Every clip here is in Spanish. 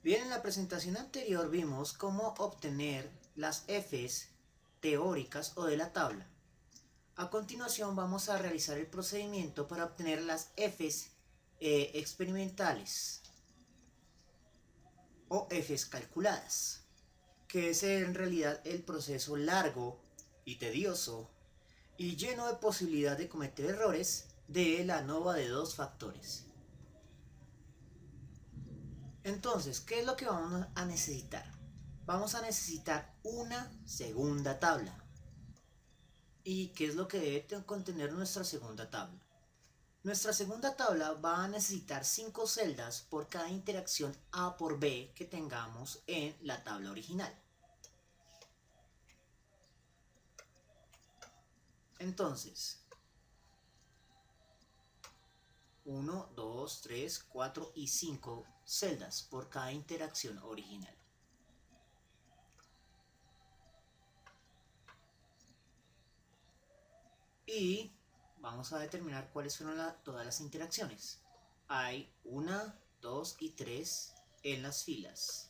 Bien, en la presentación anterior vimos cómo obtener las f's teóricas o de la tabla. A continuación vamos a realizar el procedimiento para obtener las f's experimentales o f's calculadas, que es en realidad el proceso largo y tedioso y lleno de posibilidad de cometer errores de la ANOVA de dos factores. Entonces, ¿qué es lo que vamos a necesitar? Vamos a necesitar una segunda tabla. ¿Y qué es lo que debe contener nuestra segunda tabla? Nuestra segunda tabla va a necesitar 5 celdas por cada interacción A por B que tengamos en la tabla original. Entonces, 1, 2, 3, 4 y 5 celdas por cada interacción original. Y vamos a determinar cuáles fueron todas las interacciones. Hay 1, 2 y 3 en las filas.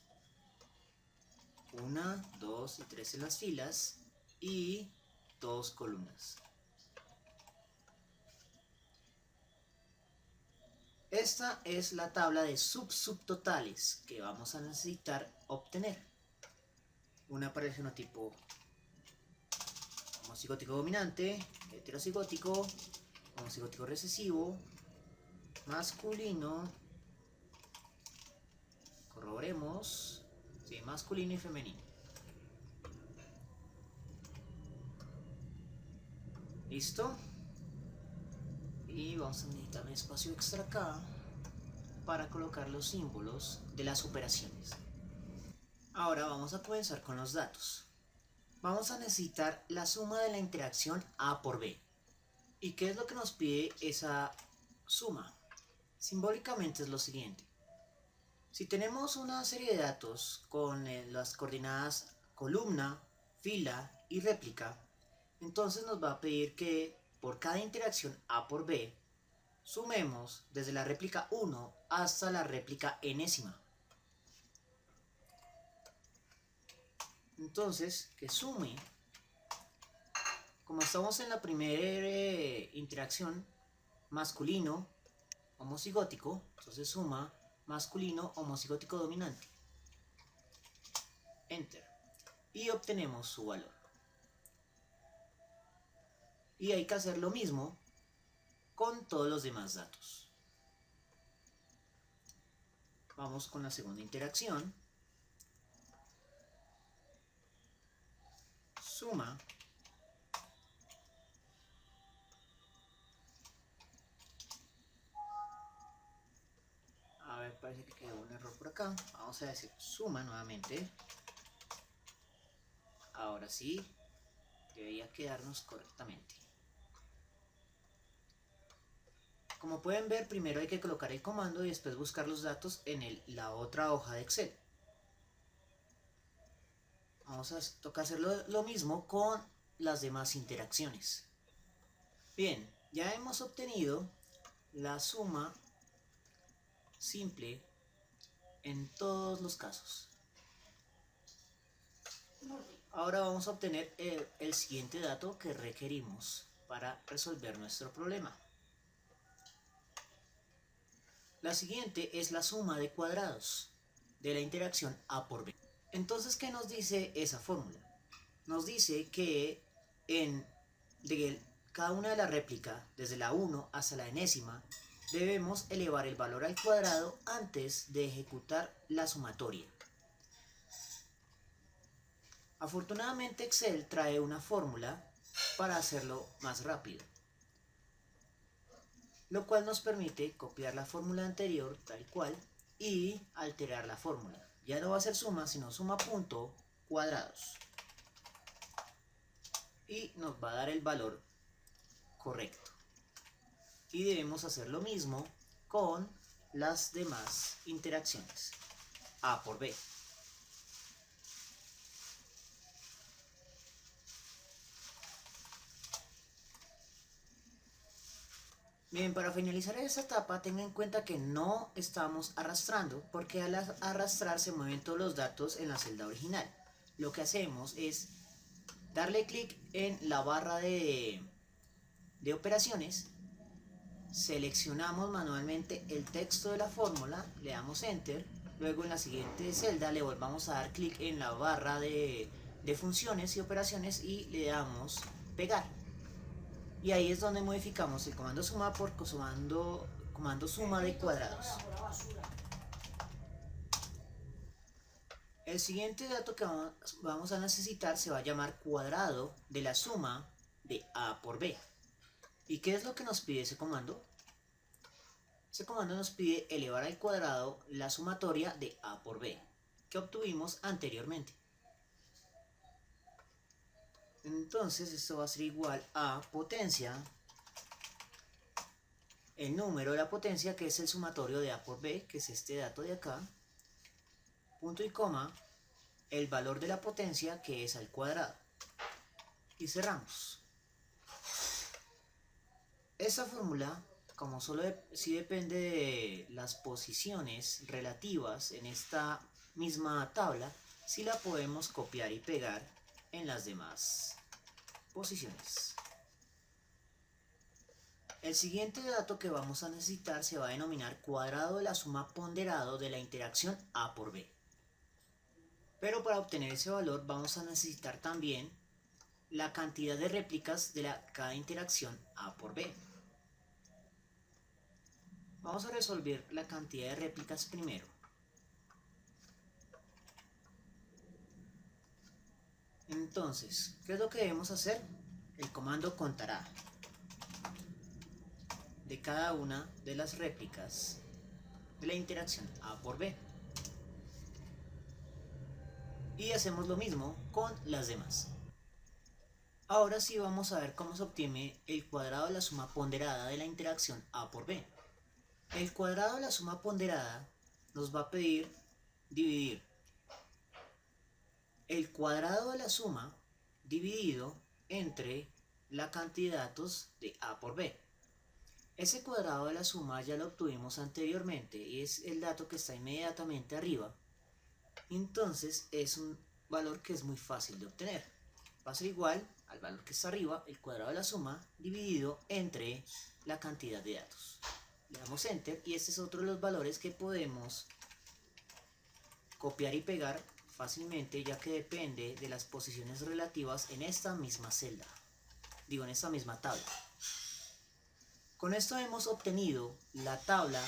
1, 2 y 3 en las filas y 2 columnas. Esta es la tabla de subtotales que vamos a necesitar obtener. Una para el genotipo homocigótico dominante, heterocigótico, homocigótico recesivo, masculino, corroboremos, sí, masculino y femenino. ¿Listo? Y vamos a necesitar un espacio extra acá para colocar los símbolos de las operaciones. Ahora vamos a comenzar con los datos. Vamos a necesitar la suma de la interacción A por B. ¿Y qué es lo que nos pide esa suma? Simbólicamente es lo siguiente. Si tenemos una serie de datos con las coordenadas columna, fila y réplica, entonces nos va a pedir que por cada interacción A por B, sumemos desde la réplica 1 hasta la réplica enésima. Entonces, que sume, como estamos en la primera interacción, masculino, homocigótico, entonces suma masculino, homocigótico dominante. Enter. Y obtenemos su valor. Y hay que hacer lo mismo con todos los demás datos. Vamos con la segunda interacción. Suma. A ver, parece que quedó un error por acá. Vamos a decir suma nuevamente. Ahora sí, debería quedarnos correctamente. Como pueden ver, primero hay que colocar el comando y después buscar los datos en la otra hoja de Excel. Toca hacer lo mismo con las demás interacciones. Bien, ya hemos obtenido la suma simple en todos los casos. Ahora vamos a obtener el siguiente dato que requerimos para resolver nuestro problema. La siguiente es la suma de cuadrados de la interacción A por B. Entonces, ¿qué nos dice esa fórmula? Nos dice que de cada una de las réplicas, desde la 1 hasta la enésima, debemos elevar el valor al cuadrado antes de ejecutar la sumatoria. Afortunadamente Excel trae una fórmula para hacerlo más rápido, lo cual nos permite copiar la fórmula anterior tal cual y alterar la fórmula. Ya no va a ser suma, sino suma punto cuadrados. Y nos va a dar el valor correcto. Y debemos hacer lo mismo con las demás interacciones. A por B. Bien, para finalizar esta etapa, tenga en cuenta que no estamos arrastrando, porque al arrastrar se mueven todos los datos en la celda original. Lo que hacemos es darle clic en la barra de operaciones, seleccionamos manualmente el texto de la fórmula, le damos Enter, luego en la siguiente celda le volvamos a dar clic en la barra de funciones y operaciones y le damos Pegar. Y ahí es donde modificamos el comando suma por comando suma de cuadrados. El siguiente dato que vamos a necesitar se va a llamar cuadrado de la suma de A por B. ¿Y qué es lo que nos pide ese comando? Ese comando nos pide elevar al cuadrado la sumatoria de A por B, que obtuvimos anteriormente. Entonces esto va a ser igual a potencia, el número de la potencia, que es el sumatorio de A por B, que es este dato de acá, punto y coma, el valor de la potencia, que es al cuadrado. Y cerramos. Esta fórmula, como solo sí depende de las posiciones relativas en esta misma tabla, sí la podemos copiar y pegar en las demás posiciones. El siguiente dato que vamos a necesitar se va a denominar cuadrado de la suma ponderado de la interacción A por B. Pero para obtener ese valor vamos a necesitar también la cantidad de réplicas de cada interacción A por B. Vamos a resolver la cantidad de réplicas primero. Entonces, ¿qué es lo que debemos hacer? El comando contará de cada una de las réplicas de la interacción A por B. Y hacemos lo mismo con las demás. Ahora sí vamos a ver cómo se obtiene el cuadrado de la suma ponderada de la interacción A por B. El cuadrado de la suma ponderada nos va a pedir dividir el cuadrado de la suma dividido entre la cantidad de datos de A por B. Ese cuadrado de la suma ya lo obtuvimos anteriormente y es el dato que está inmediatamente arriba. Entonces es un valor que es muy fácil de obtener. Va a ser igual al valor que está arriba, el cuadrado de la suma, dividido entre la cantidad de datos. Le damos Enter y este es otro de los valores que podemos copiar y pegar fácilmente, ya que depende de las posiciones relativas en esta misma celda. En esta misma tabla. Con esto hemos obtenido la tabla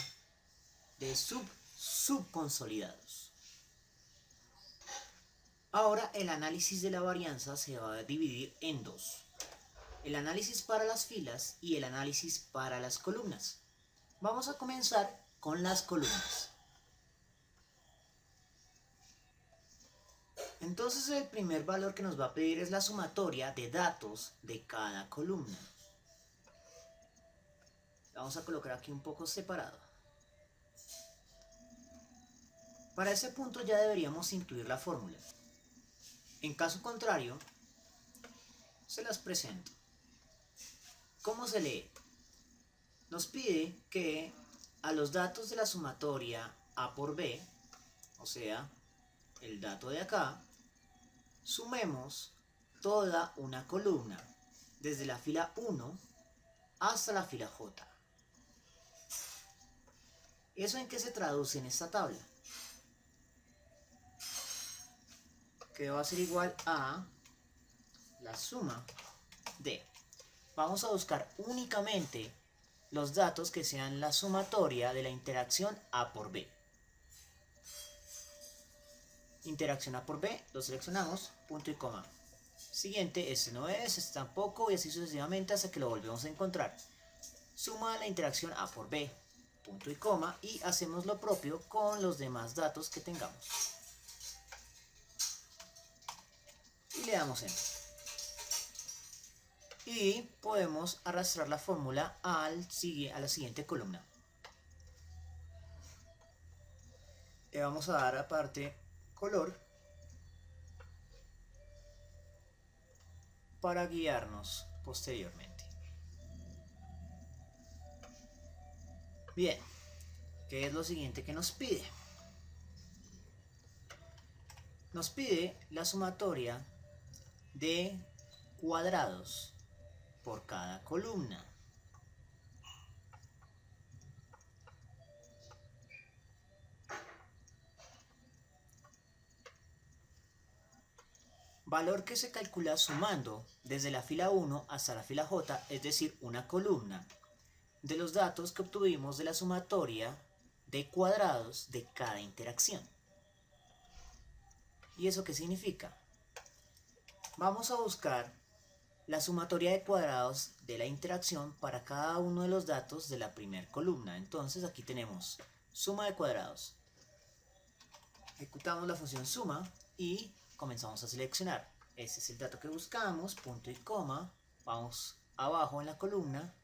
de subconsolidados. Ahora el análisis de la varianza se va a dividir en dos. El análisis para las filas y el análisis para las columnas. Vamos a comenzar con las columnas. Entonces el primer valor que nos va a pedir es la sumatoria de datos de cada columna. Vamos a colocar aquí un poco separado. Para ese punto ya deberíamos incluir la fórmula. En caso contrario, se las presento. ¿Cómo se lee? Nos pide que a los datos de la sumatoria A por B, o sea, el dato de acá, sumemos toda una columna, desde la fila 1 hasta la fila J. ¿Eso en qué se traduce en esta tabla? Que va a ser igual a la suma de... Vamos a buscar únicamente los datos que sean la sumatoria de la interacción A por B. Interacción A por B, lo seleccionamos, punto y coma. Siguiente, este no es, este tampoco, y así sucesivamente hasta que lo volvemos a encontrar. Suma la interacción A por B, punto y coma, y hacemos lo propio con los demás datos que tengamos. Y le damos Enter. Y podemos arrastrar la fórmula a la siguiente columna. Le vamos a dar aparte color para guiarnos posteriormente. Bien, ¿qué es lo siguiente que nos pide? Nos pide la sumatoria de cuadrados por cada columna. Valor que se calcula sumando desde la fila 1 hasta la fila J, es decir, una columna, de los datos que obtuvimos de la sumatoria de cuadrados de cada interacción. ¿Y eso qué significa? Vamos a buscar la sumatoria de cuadrados de la interacción para cada uno de los datos de la primera columna. Entonces aquí tenemos suma de cuadrados. Ejecutamos la función suma y comenzamos a seleccionar. Este es el dato que buscamos, punto y coma. Vamos abajo en la columna.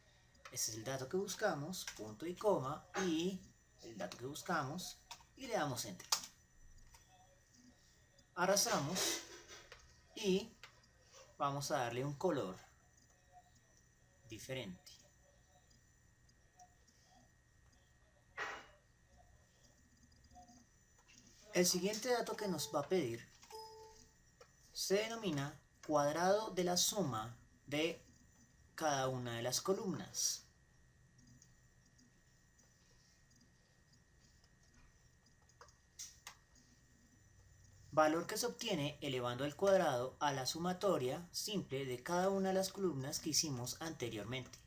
Este es el dato que buscamos, punto y coma. Y el dato que buscamos. Y le damos enter. Arrastramos y vamos a darle un color diferente. El siguiente dato que nos va a pedir se denomina cuadrado de la suma de cada una de las columnas. Valor que se obtiene elevando al cuadrado a la sumatoria simple de cada una de las columnas que hicimos anteriormente.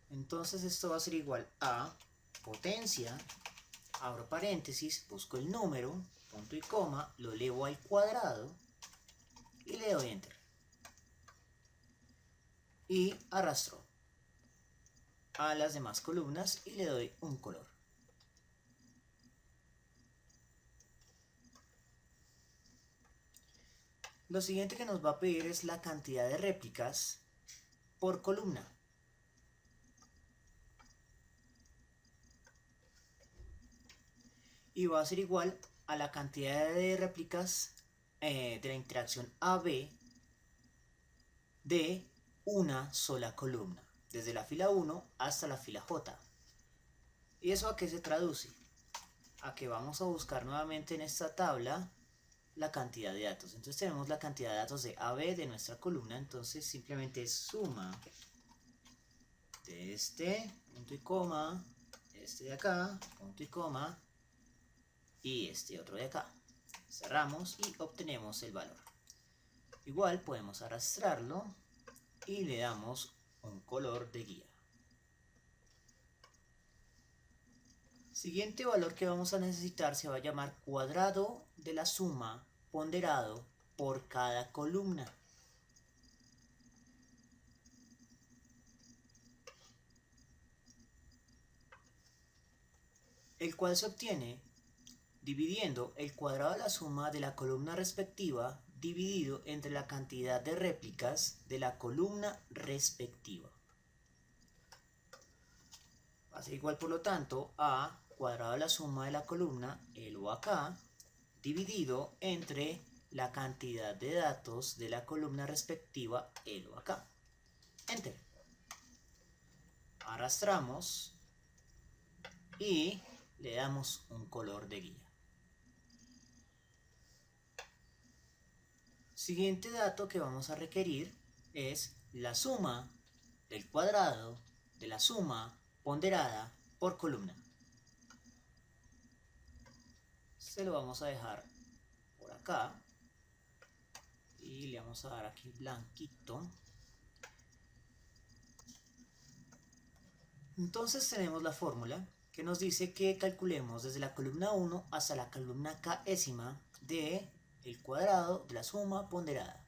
Entonces esto va a ser igual a potencia, abro paréntesis, busco el número, punto y coma, lo elevo al cuadrado y le doy enter. Y arrastro a las demás columnas y le doy un color. Lo siguiente que nos va a pedir es la cantidad de réplicas por columna. Y va a ser igual a la cantidad de réplicas de la interacción AB de una sola columna, desde la fila 1 hasta la fila J. ¿Y eso a qué se traduce? A que vamos a buscar nuevamente en esta tabla la cantidad de datos. Entonces tenemos la cantidad de datos de AB de nuestra columna, entonces simplemente es suma de este, punto y coma, este de acá, punto y coma, y este otro de acá. Cerramos y obtenemos el valor. Igual podemos arrastrarlo y le damos un color de guía. Siguiente valor que vamos a necesitar se va a llamar cuadrado de la suma ponderado por cada columna. El cual se obtiene dividiendo el cuadrado de la suma de la columna respectiva dividido entre la cantidad de réplicas de la columna respectiva. Va a ser igual, por lo tanto, a cuadrado de la suma de la columna, L acá, dividido entre la cantidad de datos de la columna respectiva, L acá. Enter. Arrastramos y le damos un color de guía. Siguiente dato que vamos a requerir es la suma del cuadrado de la suma ponderada por columna. Se lo vamos a dejar por acá y le vamos a dar aquí blanquito. Entonces tenemos la fórmula que nos dice que calculemos desde la columna 1 hasta la columna késima de el cuadrado de la suma ponderada.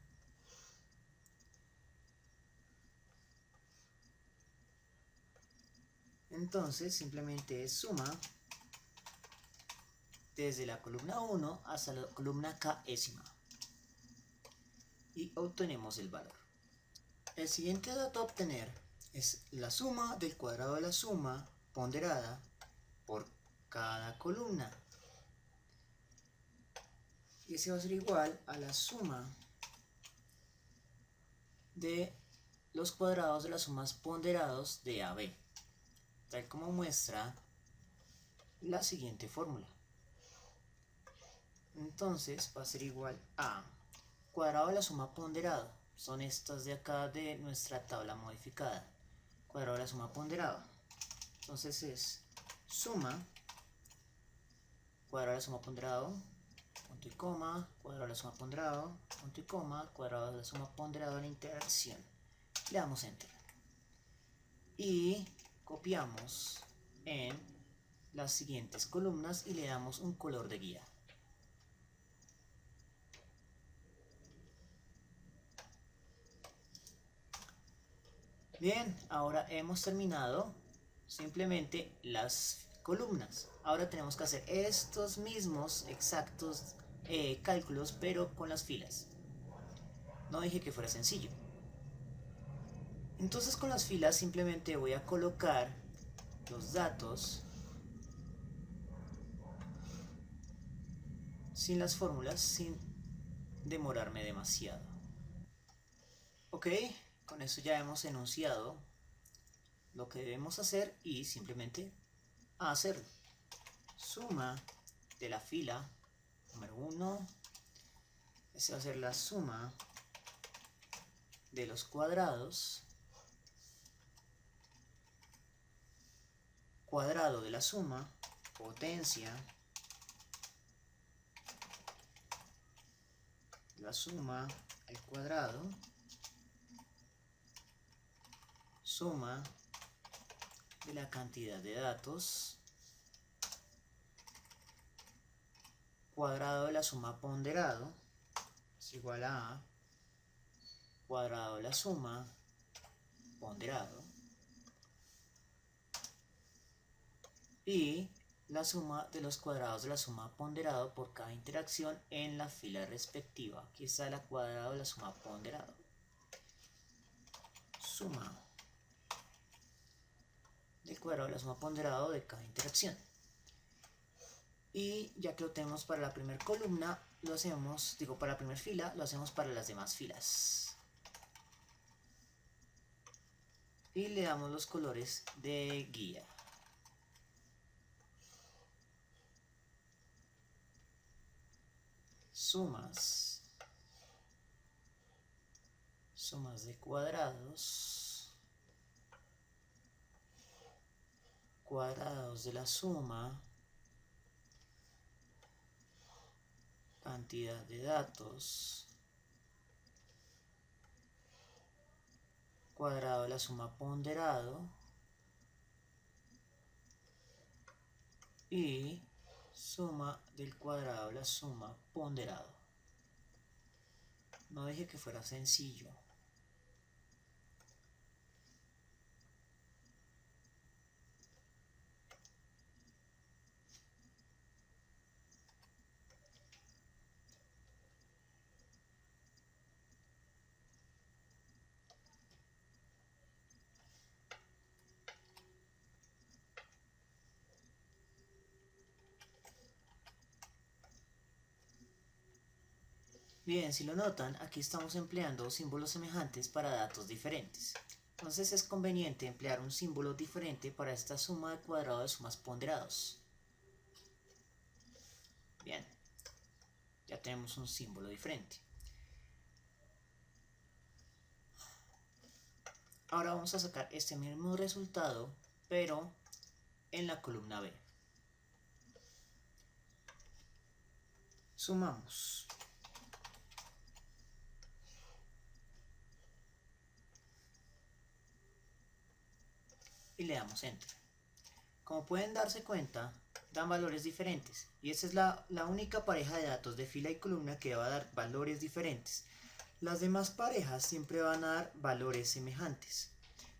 Entonces simplemente es suma desde la columna 1 hasta la columna késima y obtenemos el valor. El siguiente dato a obtener es la suma del cuadrado de la suma ponderada por cada columna. Y ese va a ser igual a la suma de los cuadrados de las sumas ponderados de AB, tal como muestra la siguiente fórmula. Entonces va a ser igual a cuadrado de la suma ponderada, son estas de acá de nuestra tabla modificada, cuadrado de la suma ponderada. Entonces es suma, cuadrado de la suma ponderado, punto y coma, cuadrado de la suma ponderado, punto y coma, cuadrado de la suma ponderado de la interacción. Le damos enter. Y copiamos en las siguientes columnas y le damos un color de guía. Bien, ahora hemos terminado simplemente las columnas. Ahora tenemos que hacer estos mismos exactos cálculos, pero con las filas. No dije que fuera sencillo. Entonces con las filas simplemente voy a colocar los datos sin las fórmulas, sin demorarme demasiado. Ok, con eso ya hemos enunciado lo que debemos hacer y simplemente a hacerlo. Suma de la fila número 1, esa va a ser la suma de los cuadrados, cuadrado de la suma, potencia, la suma al cuadrado, suma de la cantidad de datos, cuadrado de la suma ponderado es igual a cuadrado de la suma ponderado y la suma de los cuadrados de la suma ponderado por cada interacción en la fila respectiva. Aquí está el cuadrado de la suma ponderado. Suma del cuadrado de la suma ponderado de cada interacción. Y ya que lo tenemos para la primera columna, lo hacemos, para la primera fila, lo hacemos para las demás filas. Y le damos los colores de guía. Sumas de cuadrados, cuadrados de la suma, cantidad de datos, cuadrado de la suma ponderado y suma del cuadrado de la suma ponderado. No dije que fuera sencillo. Bien, si lo notan, aquí estamos empleando símbolos semejantes para datos diferentes. Entonces es conveniente emplear un símbolo diferente para esta suma de cuadrado de sumas ponderados. Bien, ya tenemos un símbolo diferente. Ahora vamos a sacar este mismo resultado, pero en la columna B. Sumamos. Y le damos enter. Como pueden darse cuenta, dan valores diferentes y esta es la única pareja de datos de fila y columna que va a dar valores diferentes. Las demás parejas siempre van a dar valores semejantes.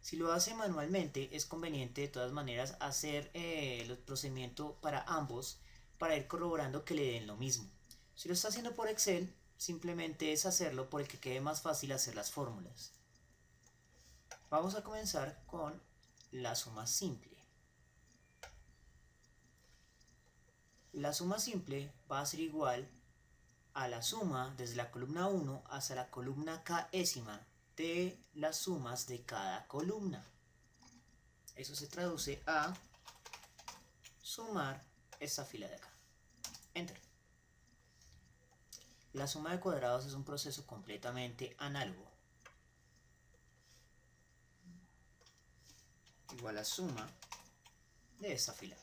Si lo hace manualmente, es conveniente de todas maneras hacer el procedimiento para ambos para ir corroborando que le den lo mismo. Si lo está haciendo por Excel, simplemente es hacerlo por el que quede más fácil hacer las fórmulas. Vamos a comenzar con la suma simple. La suma simple va a ser igual a la suma desde la columna 1 hasta la columna késima de las sumas de cada columna. Eso se traduce a sumar esta fila de acá. Enter. La suma de cuadrados es un proceso completamente análogo. Igual a suma de esta fila.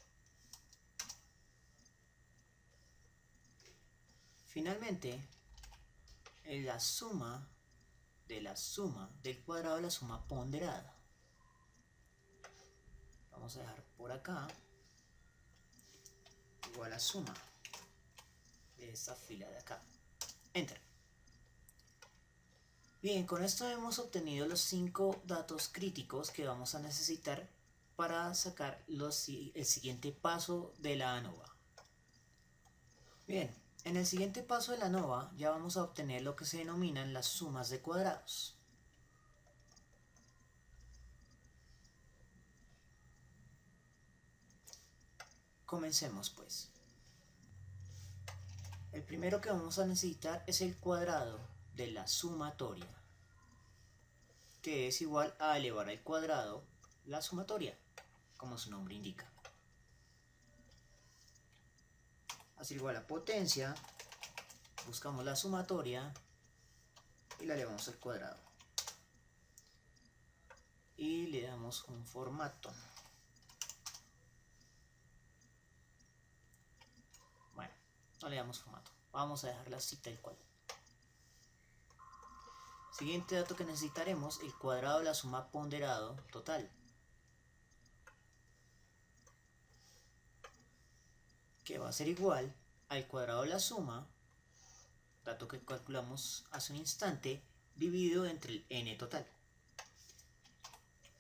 Finalmente, la suma del cuadrado de la suma ponderada. Vamos a dejar por acá igual a suma de esta fila de acá. Enter. Bien, con esto hemos obtenido los 5 datos críticos que vamos a necesitar para sacar el siguiente paso de la ANOVA. Bien, en el siguiente paso de la ANOVA ya vamos a obtener lo que se denominan las sumas de cuadrados. Comencemos pues. El primero que vamos a necesitar es el cuadrado de la sumatoria, que es igual a elevar al cuadrado la sumatoria, como su nombre indica. Así igual a potencia, buscamos la sumatoria y la elevamos al cuadrado. Y le damos un formato. Bueno, no le damos formato. Vamos a dejarla así tal cual. Siguiente dato que necesitaremos, el cuadrado de la suma ponderado total, que va a ser igual al cuadrado de la suma, dato que calculamos hace un instante, dividido entre el n total.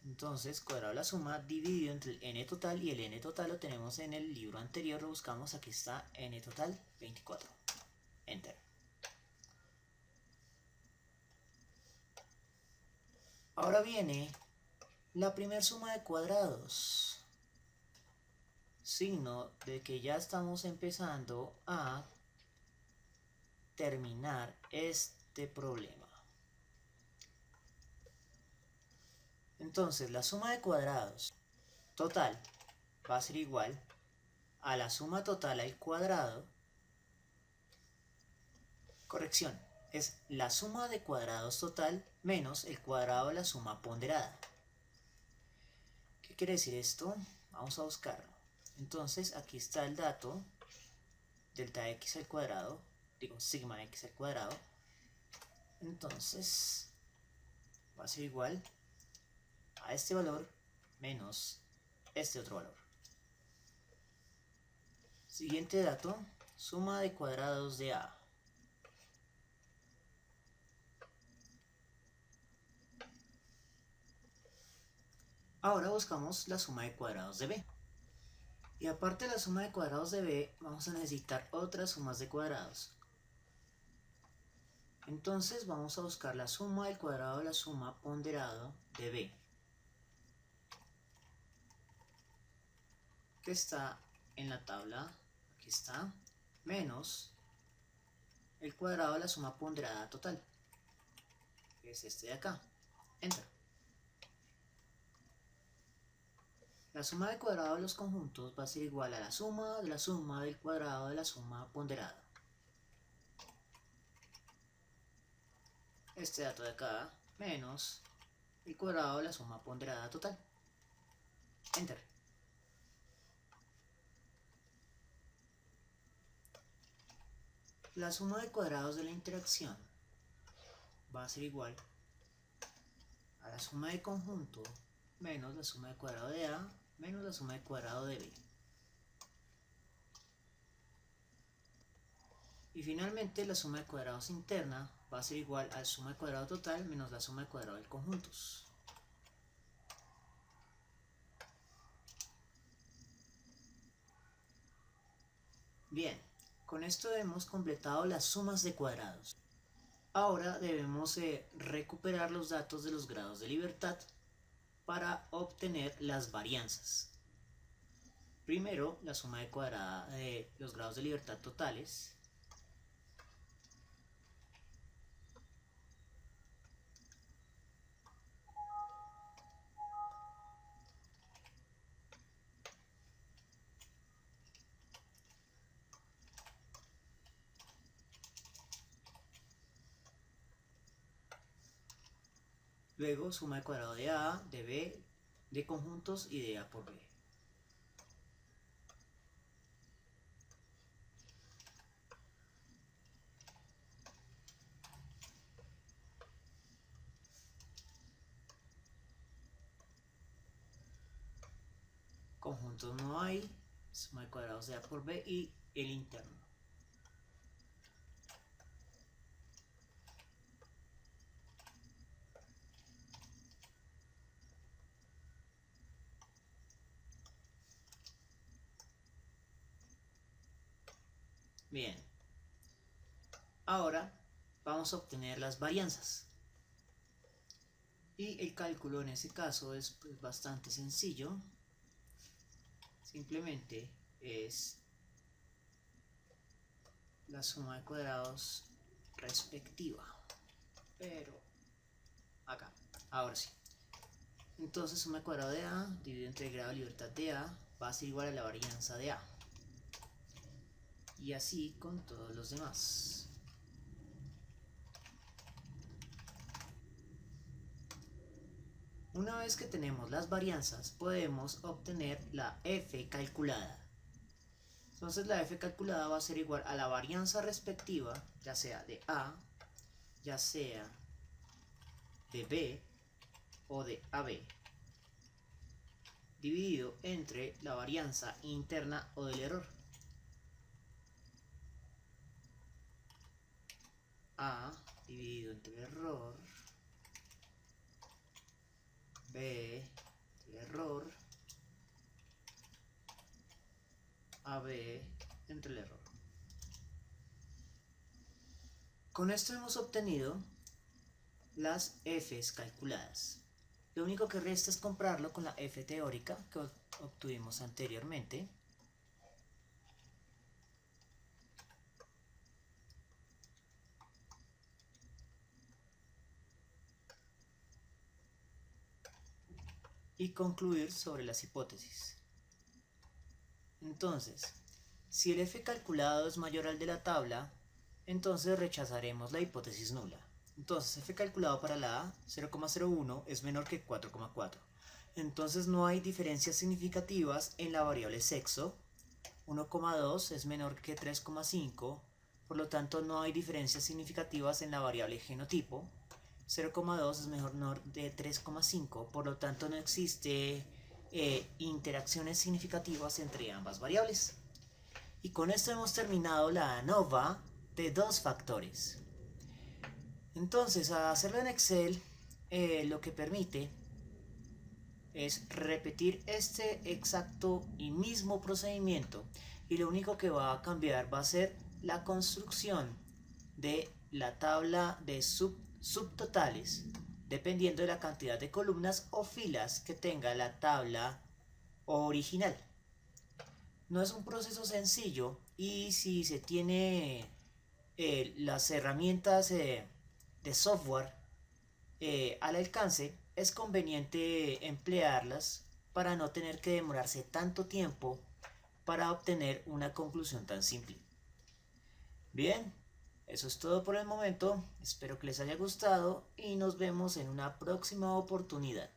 Entonces, cuadrado de la suma dividido entre el n total, y el n total lo tenemos en el libro anterior, lo buscamos, aquí está, n total 24. Enter. Ahora viene la primera suma de cuadrados, signo de que ya estamos empezando a terminar este problema. Entonces, la suma de cuadrados total va a ser igual a la suma total al cuadrado. Corrección, es la suma de cuadrados total menos el cuadrado de la suma ponderada. ¿Qué quiere decir esto? Vamos a buscarlo. Entonces, aquí está el dato, delta x al cuadrado, digo sigma x al cuadrado. Entonces, va a ser igual a este valor menos este otro valor. Siguiente dato, suma de cuadrados de A. Ahora buscamos la suma de cuadrados de B. Y aparte de la suma de cuadrados de B, vamos a necesitar otras sumas de cuadrados. Entonces vamos a buscar la suma del cuadrado de la suma ponderado de B, que está en la tabla, aquí está, menos el cuadrado de la suma ponderada total, que es este de acá. Enter. La suma de cuadrado de los conjuntos va a ser igual a la suma del cuadrado de la suma ponderada. Este dato de acá menos el cuadrado de la suma ponderada total. Enter. La suma de cuadrados de la interacción va a ser igual a la suma de conjunto menos la suma de cuadrado de A menos la suma de cuadrado de B. Y finalmente la suma de cuadrados interna va a ser igual a la suma de cuadrado total menos la suma de cuadrado de conjuntos. Bien, con esto hemos completado las sumas de cuadrados. Ahora debemos recuperar los datos de los grados de libertad para obtener las varianzas. Primero, la suma de cuadrada de los grados de libertad totales. Luego suma de cuadrado de A, de B, de conjuntos y de A por B. Conjuntos no hay, suma de cuadrados de A por B y el interno. Bien, ahora vamos a obtener las varianzas. Y el cálculo en ese caso es pues, bastante sencillo. Simplemente es la suma de cuadrados respectiva. Pero acá, ahora sí. Entonces suma de cuadrado de A dividido entre grado de libertad de A va a ser igual a la varianza de A. Y así con todos los demás. Una vez que tenemos las varianzas, podemos obtener la f calculada. Entonces la f calculada va a ser igual a la varianza respectiva, ya sea de A, ya sea de B o de AB, dividido entre la varianza interna o del error. A dividido entre el error, B entre el error, AB entre el error. Con esto hemos obtenido las f's calculadas. Lo único que resta es compararlo con la f teórica que obtuvimos anteriormente. Y concluir sobre las hipótesis. Entonces, si el f calculado es mayor al de la tabla, entonces rechazaremos la hipótesis nula. Entonces f calculado para la A, 0,01, es menor que 4,4. Entonces no hay diferencias significativas en la variable sexo. 1,2 es menor que 3,5, por lo tanto no hay diferencias significativas en la variable genotipo. 0,2 es menor de 3,5, por lo tanto no existe interacciones significativas entre ambas variables. Y con esto hemos terminado la ANOVA de dos factores. Entonces, a hacerlo en Excel, lo que permite es repetir este exacto y mismo procedimiento, y lo único que va a cambiar va a ser la construcción de la tabla de subtotales dependiendo de la cantidad de columnas o filas que tenga la tabla original. No es un proceso sencillo, y si se tiene las herramientas de software al alcance, es conveniente emplearlas para no tener que demorarse tanto tiempo para obtener una conclusión tan simple. Bien, eso es todo por el momento. Espero que les haya gustado y nos vemos en una próxima oportunidad.